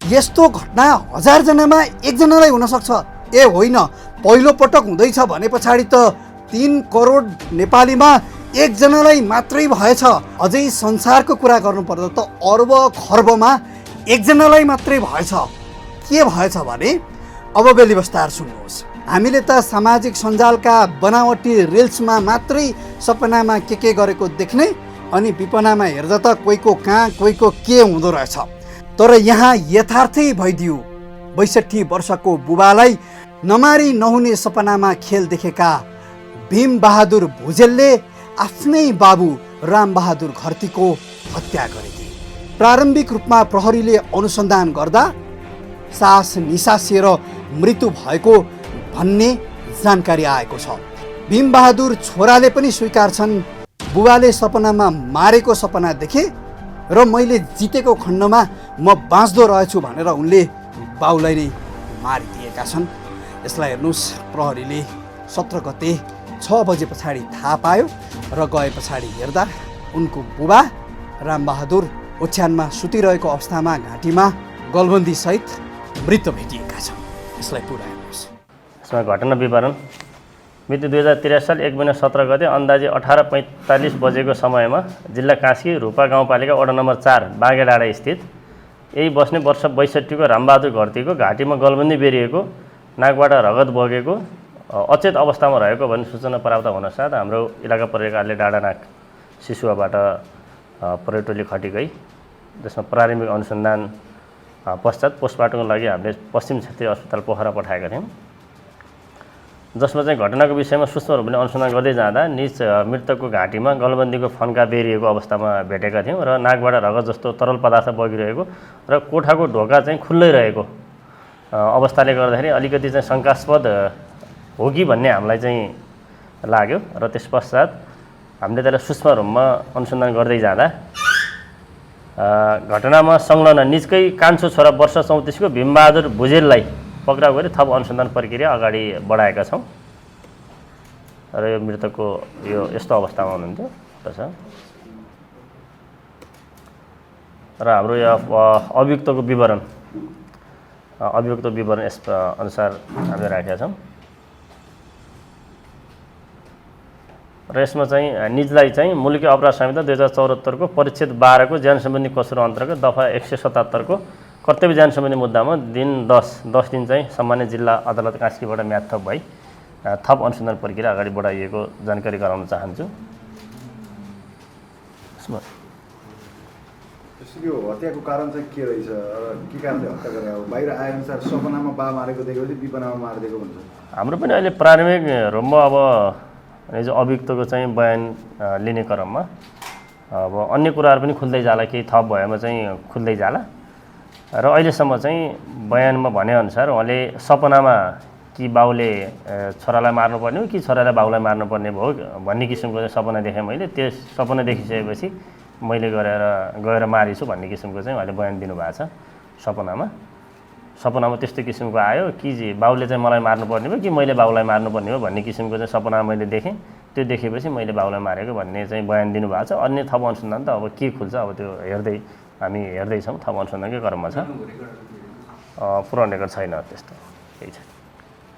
यस्तो घटना 1000 जनामा एकजनालाई हुन सक्छ? ए होइन, पहिलो पटक हुँदैछ भने पछाडि त 3 करोड नेपालीमा एकजनालाई मात्रै भएछ। अझै संसारको कुरा गर्नुपर्दा त अर्ब खर्बमा एकजनालाई मात्रै भएछ। के भएछ भने अब बेली बस्तार सुन्नुहोस्। हामीले त सामाजिक सञ्जालका बनावटी रिल्समा मात्रै सपनामा के गरेको देख्ने, अनि विपनामा हेर्दा त कोहीको कहाँ कोहीको के हुँदो रहेछ। तर यहाँ यथार्थै भइदियो। 62 वर्षको बुबालाई नमारी नहुने सपनामा खेल देखेका भीम बहादुर भुजेलले आफ्नै बाबु रामबहादुर घरतीको हत्या गरेथे। प्रारम्भिक रूपमा प्रहरीले अनुसन्धान गर्दा सास निसासिएर मृत्यु भएको भन्ने जानकारी आएको छ। भीम बहादुर छोराले पनि स्वीकार छन्, बुबाले सपनामा मारेको सपना देखे र मैले जितेको खण्डमा म बाँच्दो रहेछु भनेर उनले बाउलाई नै मारिदिएका छन्। यसलाई हेर्नुहोस्, प्रहरीले 17 गते 6 बजे पछाडि थाहा पायो र गए पछाडि हेर्दा उनको बुबा रामबहादुर ओछ्यानमा सुतिरहेको अवस्थामा घाँटीमा गलबन्दीसहित मृत भेटिएका छन्। यसलाई पुरा हेर्नुहोस्। यसमा घटना विवरण मिति 2083 साल 1 महिना 17 गते अन्दाजी 18:45 बजेको समयमा जिल्ला कास्की रूपा गाउँपालिका वडा नम्बर 4 बागेडाँडा स्थित यही बस्ने वर्ष 62 को रामबहादुर घरतीको घाँटीमा गलबन्दी बेरिएको, नाकबाट रगत बगेको, अचेत अवस्थामा रहेको भन्ने सूचना प्राप्त हुनसाथ हाम्रो इलाका प्रहरीकारले डाँडानाक सिसुवाबाट प्रहरी टोली खटी गई, जसमा प्रारम्भिक अनुसन्धान पश्चात पोस्टमार्टमको लागि हामीले पश्चिम क्षेत्रीय अस्पताल पोखरा पठाएका थियौँ। जसमा चाहिँ घटनाको विषयमा सूक्ष्म रूपले अनुसन्धान गर्दै जाँदा निज मृतकको घाँटीमा गलबन्दीको फन्का बेरिएको अवस्थामा भेटेका थियौँ र नाकबाट रगत जस्तो तरल पदार्थ बगिरहेको र कोठाको ढोका चाहिँ खुल्लै रहेको अवस्थाले गर्दाखेरि अलिकति चाहिँ शङ्कास्पद हो कि भन्ने हामीलाई चाहिँ लाग्यो र त्यस पश्चात हामीले त्यसलाई सूक्ष्म रूपमा अनुसन्धान गर्दै जाँदा घटनामा संलग्न निजकै कान्छो छोरा वर्ष 34 को भीमबहादुर भुजेललाई पक्राउ गरी थप अनुसन्धान प्रक्रिया अगाडि बढाएका छौँ र यो मृतकको यो यस्तो अवस्थामा हुनुहुन्थ्यो र हाम्रो यो अभियुक्तको विवरण यस अनुसार हामीले राखेका छौँ र यसमा चाहिँ निजलाई चाहिँ मुलुकी अपराध संहिता 2074 को परिच्छेद 12 को ज्यान सम्बन्धी कसुर अन्तर्गत दफा 177 को कर्तव्य ज्यान सम्बन्धी मुद्दामा दिन 10 दिन चाहिँ सामान्य जिल्ला अदालत कास्कीबाट म्याद थप भई थप अनुसन्धान प्रक्रिया अगाडि बढाइएको जानकारी गराउन चाहन्छु। यो हत्याको कारण चाहिँ के रहेछ र के कारणले हत्या गरे? अब बाहिर आएअनुसार सपनामा बा मारेको देखेपछि विपनामा मारिदिएको भन्छ। हाम्रो पनि अहिले प्रारम्भिक रूपमा अब हिजो अभियुक्तको चाहिँ बयान लिने क्रममा अब अन्य कुराहरू पनि खुल्दै जाला, केही थप भएमा चाहिँ खुल्दै जाला र अहिलेसम्म चाहिँ बयानमा भनेअनुसार उहाँले सपनामा कि बाउले छोरालाई मार्नुपर्ने हो कि छोरालाई बाउलाई मार्नुपर्ने भयो भन्ने किसिमको चाहिँ सपना देखेँ मैले। त्यो सपना देखिसकेपछि मैले गएर मारिछु भन्ने किसिमको चाहिँ उहाँले बयान दिनुभएको छ। सपनामा त्यस्तो किसिमको आयो कि बाउले चाहिँ मलाई मार्नुपर्ने भयो कि मैले बाउलाई मार्नुपर्ने हो भन्ने किसिमको चाहिँ सपना मैले देखेँ। त्यो देखेपछि मैले बाउलाई मारेको भन्ने चाहिँ बयान दिनुभएको छ। अन्य थप अनुसन्धान त अब के खुल्छ अब त्यो हामी हेर्दैछौँ, थप अनुसन्धानकै क्रममा छ। पुरानो रेकर्ड छैन, त्यस्तो केही छैन।